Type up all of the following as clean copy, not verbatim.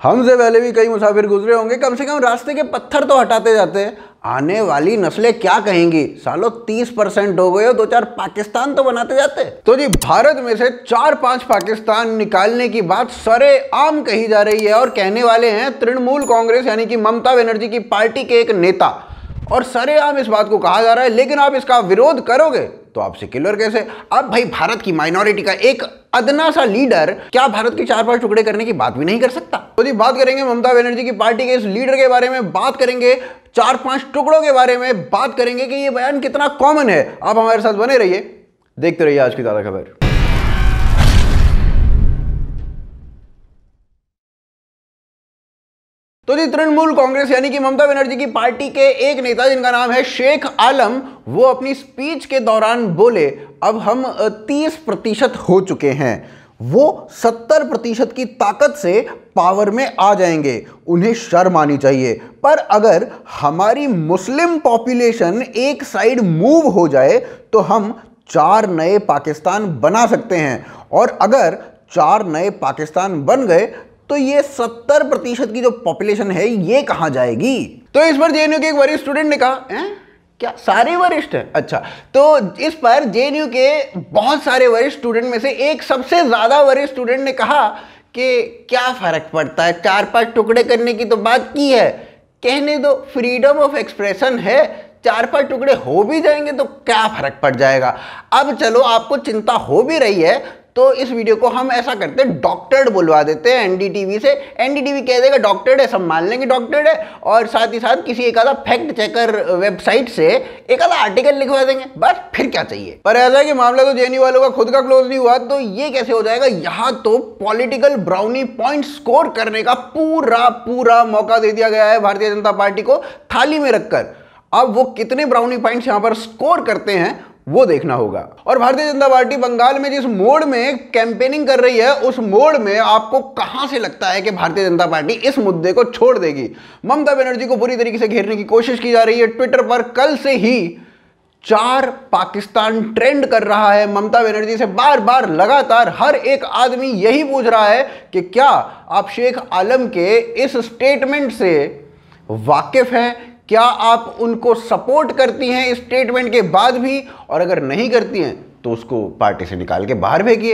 हमसे पहले भी कई मुसाफिर गुजरे होंगे, कम से कम रास्ते के पत्थर तो हटाते जाते हैं। आने वाली नस्लें क्या कहेंगी, सालों 30% हो गए हो, 2-4 पाकिस्तान तो बनाते जाते। तो जी भारत में से 4-5 पाकिस्तान निकालने की बात सरेआम कही जा रही है और कहने वाले हैं तृणमूल कांग्रेस यानी कि ममता बनर्जी की पार्टी के एक नेता। और सरेआम इस बात को कहा जा रहा है, लेकिन आप इसका विरोध करोगे तो आप सेक्युलर कैसे? अब भाई भारत की माइनॉरिटी का एक अदना सा लीडर क्या भारत के 4-5 टुकड़े करने की बात भी नहीं कर सकता? तो जी बात करेंगे ममता बनर्जी की पार्टी के इस लीडर के बारे में, बात करेंगे 4-5 टुकड़ों के बारे में, बात करेंगे कि ये बयान कितना कॉमन है। आप हमारे साथ बने रहिए, देखते रहिए आज की ताजा खबर। तो जी तृणमूल कांग्रेस यानी कि ममता बनर्जी की पार्टी के एक नेता जिनका नाम है शेख आलम, वो अपनी स्पीच के दौरान बोले अब हम 30% हो चुके हैं, वो 70% की ताकत से पावर में आ जाएंगे, उन्हें शर्म आनी चाहिए। पर अगर हमारी मुस्लिम पॉपुलेशन एक साइड मूव हो जाए तो हम 4 नए पाकिस्तान बना सकते हैं, और अगर 4 नए पाकिस्तान बन गए तो ये 70% की जो पॉपुलेशन है ये कहां जाएगी? तो इस पर जेएनयू के एक वरिष्ठ स्टूडेंट ने कहा, क्या सारे वरिष्ठ हैं? अच्छा, तो इस पर जेएनयू के बहुत सारे वरिष्ठ स्टूडेंट में से एक सबसे ज्यादा वरिष्ठ स्टूडेंट ने कहा कि क्या फर्क पड़ता है, 4-5 टुकड़े करने की तो बात की है, कहने दो, फ्रीडम ऑफ एक्सप्रेशन है, 4-5 टुकड़े हो भी जाएंगे तो क्या फर्क पड़ जाएगा। अब चलो आपको चिंता हो भी रही है तो इस वीडियो को हम ऐसा करते हैं, डॉक्टर्ड बुलवा देते हैं एनडीटीवी से, एनडीटीवी कह देगा डॉक्टर्ड है, सब मान लेंगे डॉक्टर्ड है, और साथ ही साथ किसी एक आधा फैक्ट चेकर वेबसाइट से एक आधा आर्टिकल लिखवा देंगे, बस फिर क्या चाहिए। पर ऐसा है कि मामला तो जेएनयू वालों का खुद का क्लोज नहीं हुआ, तो ये कैसे हो जाएगा? यहां तो पॉलिटिकल ब्राउनी पॉइंट स्कोर करने का पूरा मौका दे दिया गया है भारतीय जनता पार्टी को थाली में रखकर। अब वो कितने ब्राउनी पॉइंट्स यहां पर स्कोर करते हैं वो देखना होगा। और भारतीय जनता पार्टी बंगाल में जिस मोड में कैंपेनिंग कर रही है, उस मोड में आपको कहां से लगता है कि भारतीय जनता पार्टी इस मुद्दे को छोड़ देगी? ममता बनर्जी को बुरी तरीके से घेरने की कोशिश की जा रही है। ट्विटर पर कल से ही 4 पाकिस्तान ट्रेंड कर रहा है। ममता बनर्जी से बार बार लगातार हर एक आदमी यही पूछ रहा है कि क्या आप शेख आलम के इस स्टेटमेंट से वाकिफ हैं, क्या आप उनको सपोर्ट करती हैं इस स्टेटमेंट के बाद भी, और अगर नहीं करती हैं तो उसको पार्टी से निकाल के बाहर फेंकिए।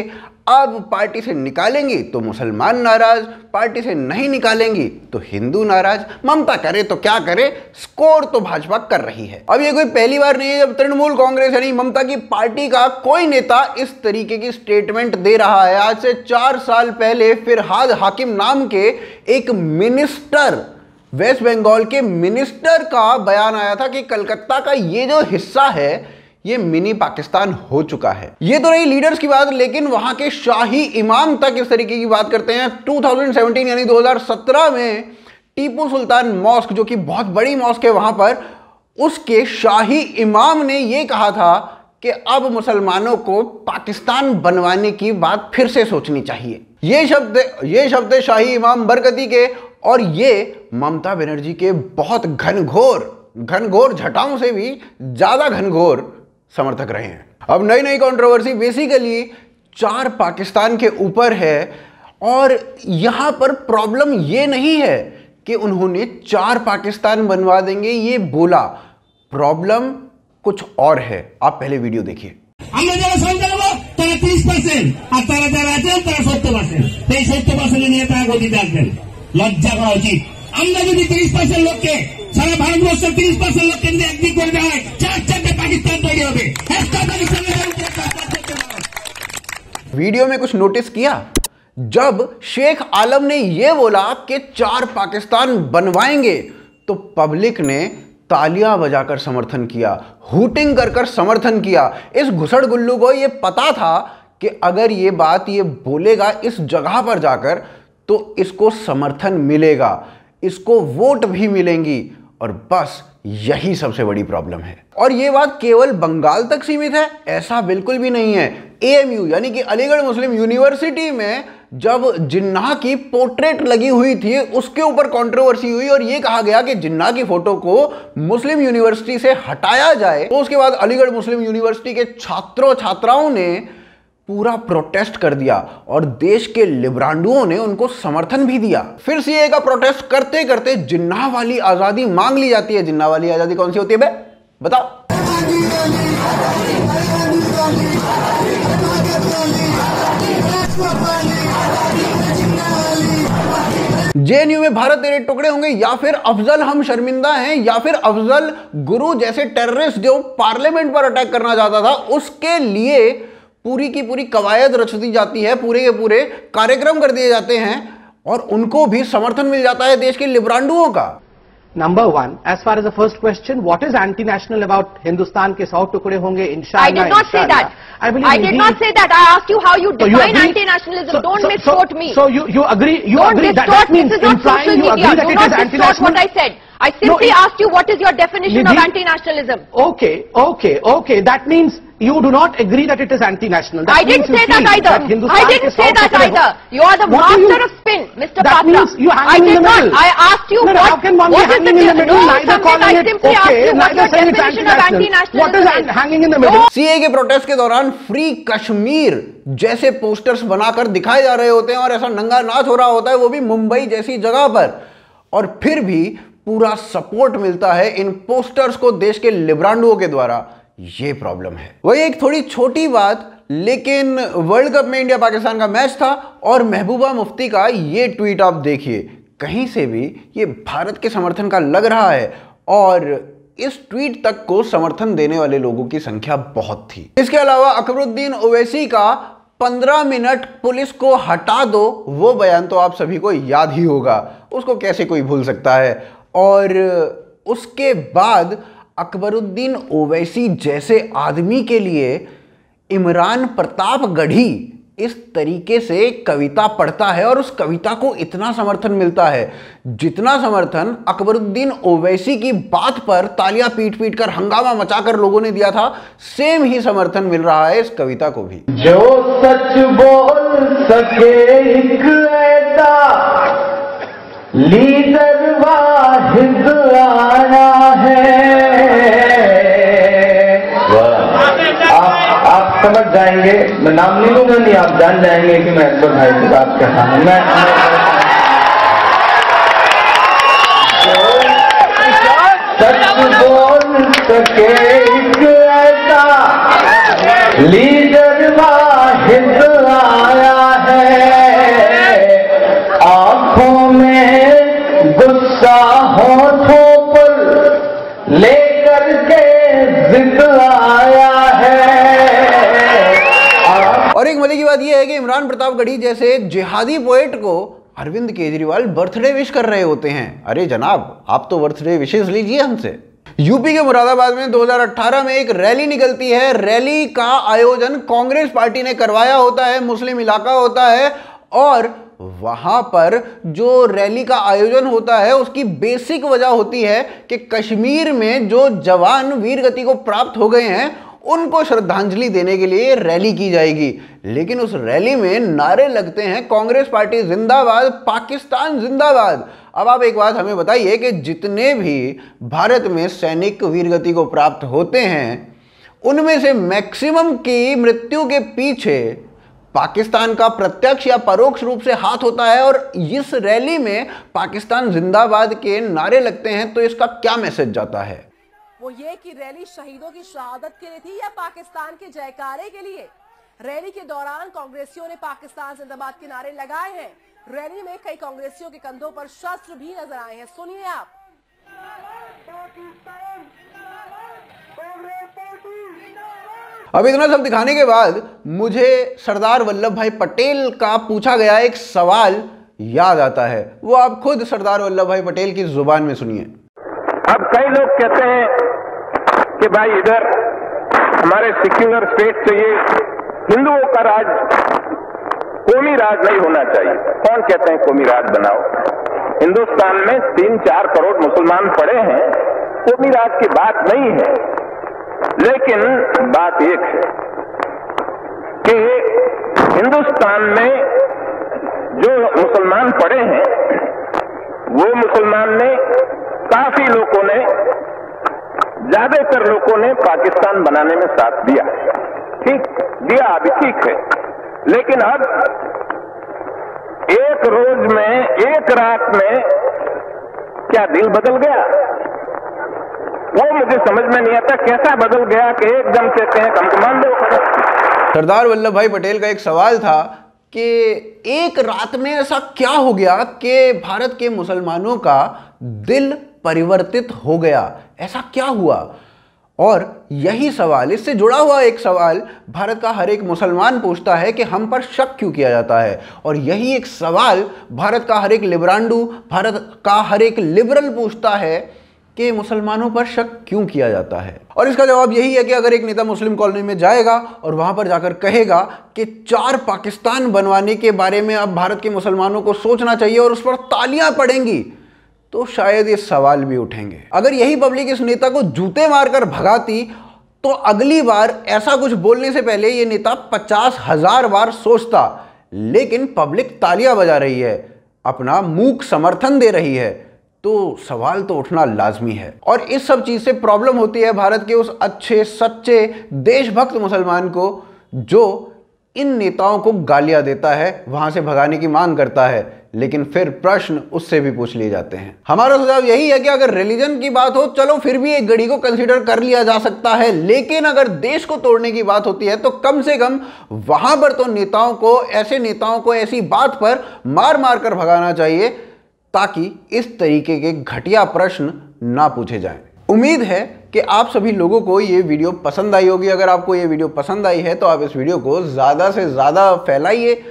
अब पार्टी से निकालेंगी तो मुसलमान नाराज, पार्टी से नहीं निकालेंगी तो हिंदू नाराज। ममता करे तो क्या करे, स्कोर तो भाजपा कर रही है। अब ये कोई पहली बार नहीं है जब तृणमूल कांग्रेस यानी ममता की पार्टी का कोई नेता इस तरीके की स्टेटमेंट दे रहा है। आज से 4 साल पहले फिरहाद हाकिम नाम के एक मिनिस्टर, वेस्ट बंगाल के मिनिस्टर का बयान आया था कि कलकत्ता का ये जो हिस्सा है ये मिनी पाकिस्तान हो चुका है। ये तो रही लीडर्स की बात, लेकिन वहां के शाही इमाम तक इस तरीके की बात करते हैं। 2017 यानी 2017 में टीपू सुल्तान मॉस्क, जो कि बहुत बड़ी मॉस्क है वहां पर, उसके शाही इमाम ने यह कहा था कि अब मुसलमानों को पाकिस्तान बनवाने की बात फिर से सोचनी चाहिए। ये शब्द शाही इमाम बरकती के, और ये ममता बनर्जी के बहुत घनघोर झटाओं से भी ज्यादा घनघोर समर्थक रहे हैं। अब नई कंट्रोवर्सी बेसिकली 4 पाकिस्तान के ऊपर है, और यहां पर प्रॉब्लम ये नहीं है कि उन्होंने 4 पाकिस्तान बनवा देंगे ये बोला, प्रॉब्लम कुछ और है। आप पहले वीडियो देखिए। আমরা যারা সরকার হবো তারা 30%, আর তারা যারা আছেন তারা 70%। এই 70% নিয়ে তারা গতিতে আসবেন, লজ্জা করা উচিত। আমরা যদি 30% লোককে, সারা ভারতবর্ষের 30% লোককে যদি একদিক করে দেওয়া হয়, 4-4টে পাকিস্তান তৈরি হবে। একটা পাকিস্তানের वीडियो में कुछ नोटिस किया? जब शेख आलम ने यह बोला कि 4 पाकिस्तान बनवाएंगे तो पब्लिक ने तालियां बजाकर समर्थन किया, हूटिंग कर समर्थन किया। इस घुसड़गुल्लू को यह पता था कि अगर ये बात ये बोलेगा इस जगह पर जाकर तो इसको समर्थन मिलेगा, इसको वोट भी मिलेंगी, और बस यही सबसे बड़ी प्रॉब्लम है। और यह बात केवल बंगाल तक सीमित है, ऐसा बिल्कुल भी नहीं है। एएमयू यानी कि अलीगढ़ मुस्लिम यूनिवर्सिटी में जब जिन्ना की पोर्ट्रेट लगी हुई थी उसके ऊपर कंट्रोवर्सी हुई, और यह कहा गया कि जिन्ना की फोटो को मुस्लिम यूनिवर्सिटी से हटाया जाए। तो उसके बाद अलीगढ़ मुस्लिम यूनिवर्सिटी के छात्रों छात्राओं ने पूरा प्रोटेस्ट कर दिया और देश के लिबरांडुओं ने उनको समर्थन भी दिया। फिर सीएए का प्रोटेस्ट करते करते जिन्ना वाली आजादी मांग ली जाती है। जिन्ना वाली आजादी कौन सी होती है बे, बताओ? जेएनयू में भारत तेरे टुकड़े होंगे, या फिर अफजल हम शर्मिंदा हैं, या फिर अफजल गुरु जैसे टेररिस्ट जो पार्लियामेंट पर अटैक करना चाहता था, उसके लिए पूरी की पूरी कवायद रच दी जाती है, पूरे के पूरे कार्यक्रम कर दिए जाते हैं और उनको भी समर्थन मिल जाता है देश के लिबरांडुओं का। Number one, as far as the first question, what is anti-national about Hindustan के 100 टुकड़े होंगे, inshallah? I did not say that. I did not say that. I asked you how you define anti-nationalism. Don't misquote me. So you agree? You agree that means implying you agree that it is anti-national? Do not distort what I said. I simply asked you what is your definition of anti-nationalism. Okay. That means you do not agree that it is anti-national. I didn't say that either. I didn't say that either. You are the master of spin, Mr. Patra. That means you hanging in the middle. I asked you how can one be hanging in the middle? Neither calling it okay, neither saying it's anti-national. What is hanging in the middle? CAA के protest के दौरान free Kashmir जैसे posters बनाकर दिखाए जा रहे होते हैं और ऐसा नंगा नाच हो रहा होता है, वो भी मुंबई जैसी जगह पर, और फिर भी पूरा सपोर्ट मिलता है इन पोस्टर्स को देश के लिबरांडुओं के द्वारा। ये प्रॉब्लम है। वही एक थोड़ी छोटी बात, लेकिन वर्ल्ड कप में इंडिया पाकिस्तान का मैच था और महबूबा मुफ्ती का ये ट्वीट आप देखिए, कहीं से भी ये भारत के समर्थन का लग रहा है और इस ट्वीट तक को समर्थन देने वाले लोगों की संख्या बहुत थी। इसके अलावा अकबरुद्दीन ओवैसी का 15 मिनट पुलिस को हटा दो, वो बयान तो आप सभी को याद ही होगा, उसको कैसे कोई भूल सकता है। और उसके बाद अकबरुद्दीन ओवैसी जैसे आदमी के लिए इमरान प्रतापगढ़ी इस तरीके से कविता पढ़ता है और उस कविता को इतना समर्थन मिलता है जितना समर्थन अकबरुद्दीन ओवैसी की बात पर तालियां पीट पीट कर हंगामा मचाकर लोगों ने दिया था, सेम ही समर्थन मिल रहा है इस कविता को भी। जो सच बोल सके एक ऐसा लीडर वाहिद आया है। आप समझ जाएंगे, मैं नाम नहीं लूंगा, नहीं आप जान जाएंगे कि मैं अकबर भाई से बात कर रहा हूं। मैं सच बोल सके एक ऐसा लीडर वाहिद आया है। आंखों में गुस्सा होठों पर लेकर के जिद आया है। और एक मजे की बात यह है कि इमरान प्रतापगढ़ी जैसे जिहादी पोएट को अरविंद केजरीवाल बर्थडे विश कर रहे होते हैं। अरे जनाब, आप तो बर्थडे विशेष लीजिए हमसे। यूपी के मुरादाबाद में 2018 में एक रैली निकलती है। रैली का आयोजन कांग्रेस पार्टी ने करवाया होता है, मुस्लिम इलाका होता है, और वहां पर जो रैली का आयोजन होता है उसकी बेसिक वजह होती है कि कश्मीर में जो जवान वीर गति को प्राप्त हो गए हैं उनको श्रद्धांजलि देने के लिए रैली की जाएगी। लेकिन उस रैली में नारे लगते हैं कांग्रेस पार्टी जिंदाबाद, पाकिस्तान जिंदाबाद। अब आप एक बात हमें बताइए कि जितने भी भारत में सैनिक वीरगति को प्राप्त होते हैं उनमें से मैक्सिमम की मृत्यु के पीछे पाकिस्तान का प्रत्यक्ष या परोक्ष रूप से हाथ होता है, और इस रैली में पाकिस्तान जिंदाबाद के नारे लगते हैं, तो इसका क्या मैसेज जाता है? वो ये कि रैली शहीदों की शहादत के लिए थी या पाकिस्तान के जयकारे के लिए? रैली के दौरान कांग्रेसियों ने पाकिस्तान जिंदाबाद के नारे लगाए हैं। रैली में कई कांग्रेसियों के कंधों पर शस्त्र भी नजर आए हैं, सुनिए आप। अब इतना सब दिखाने के बाद मुझे सरदार वल्लभ भाई पटेल का पूछा गया एक सवाल याद आता है, वो आप खुद सरदार वल्लभ भाई पटेल की जुबान में सुनिए। अब कई लोग कहते हैं कि भाई इधर हमारे सेक्युलर स्टेट चाहिए, हिंदुओं का राज, कौमी राज नहीं होना चाहिए। कौन कहते हैं कौमी राज बनाओ? हिंदुस्तान में 3-4 करोड़ मुसलमान पड़े हैं, कौमी राज की बात नहीं है। लेकिन बात एक है कि हिंदुस्तान में जो मुसलमान पड़े हैं वो मुसलमान ने, काफी लोगों ने, ज्यादातर लोगों ने पाकिस्तान बनाने में साथ दिया। ठीक दिया, अभी ठीक है। लेकिन अब एक रोज में, एक रात में क्या दिल बदल गया? वो मुझे समझ में नहीं आता, कैसा बदल गया कि एकदम से कहें हम मान लो। सरदार वल्लभ भाई पटेल का एक सवाल था कि एक रात में ऐसा क्या हो गया कि भारत के मुसलमानों का दिल परिवर्तित हो गया, ऐसा क्या हुआ? और यही सवाल, इससे जुड़ा हुआ एक सवाल भारत का हर एक मुसलमान पूछता है कि हम पर शक क्यों किया जाता है। और यही एक सवाल भारत का हर एक लिबरांडू, भारत का हर एक लिबरल पूछता है कि मुसलमानों पर शक क्यों किया जाता है। और इसका जवाब यही है कि अगर एक नेता मुस्लिम कॉलोनी में जाएगा और वहां पर जाकर कहेगा कि 4 पाकिस्तान बनवाने के बारे में अब भारत के मुसलमानों को सोचना चाहिए और उस पर तालियां पड़ेंगी, तो शायद ये सवाल भी उठेंगे। अगर यही पब्लिक इस नेता को जूते मारकर भगाती तो अगली बार ऐसा कुछ बोलने से पहले ये नेता 50,000 बार सोचता। लेकिन पब्लिक तालियां बजा रही है, अपना मूक समर्थन दे रही है, तो सवाल तो उठना लाजमी है। और इस सब चीज से प्रॉब्लम होती है भारत के उस अच्छे सच्चे देशभक्त मुसलमान को जो इन नेताओं को गालियां देता है, वहां से भगाने की मांग करता है, लेकिन फिर प्रश्न उससे भी पूछ लिए जाते हैं। हमारा सुझाव यही है कि अगर रिलीजन की बात हो, चलो फिर भी एक घड़ी को कंसीडर कर लिया जा सकता है, लेकिन अगर देश को तोड़ने की बात होती है तो कम से कम वहां पर तो नेताओं को, ऐसे नेताओं को ऐसी बात पर मार मार कर भगाना चाहिए ताकि इस तरीके के घटिया प्रश्न ना पूछे जाएं। उम्मीद है कि आप सभी लोगों को ये वीडियो पसंद आई होगी। अगर आपको ये वीडियो पसंद आई है तो आप इस वीडियो को ज़्यादा से ज़्यादा फैलाइए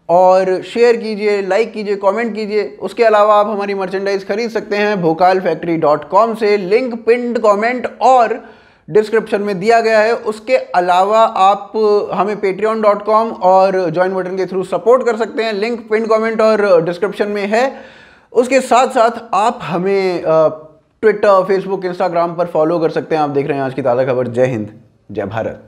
और शेयर कीजिए, लाइक कीजिए, कमेंट कीजिए। उसके अलावा आप हमारी मर्चेंडाइज खरीद सकते हैं bhokalfactory.com से, लिंक पिंड कमेंट और डिस्क्रिप्शन में दिया गया है। उसके अलावा आप हमें patreon.com और ज्वाइन बटन के थ्रू सपोर्ट कर सकते हैं, लिंक पिंड कमेंट और डिस्क्रिप्शन में है। उसके साथ साथ आप हमें ट्विटर, फेसबुक, इंस्टाग्राम पर फॉलो कर सकते हैं। आप देख रहे हैं आज की ताज़ा खबर। जय हिंद, जय भारत।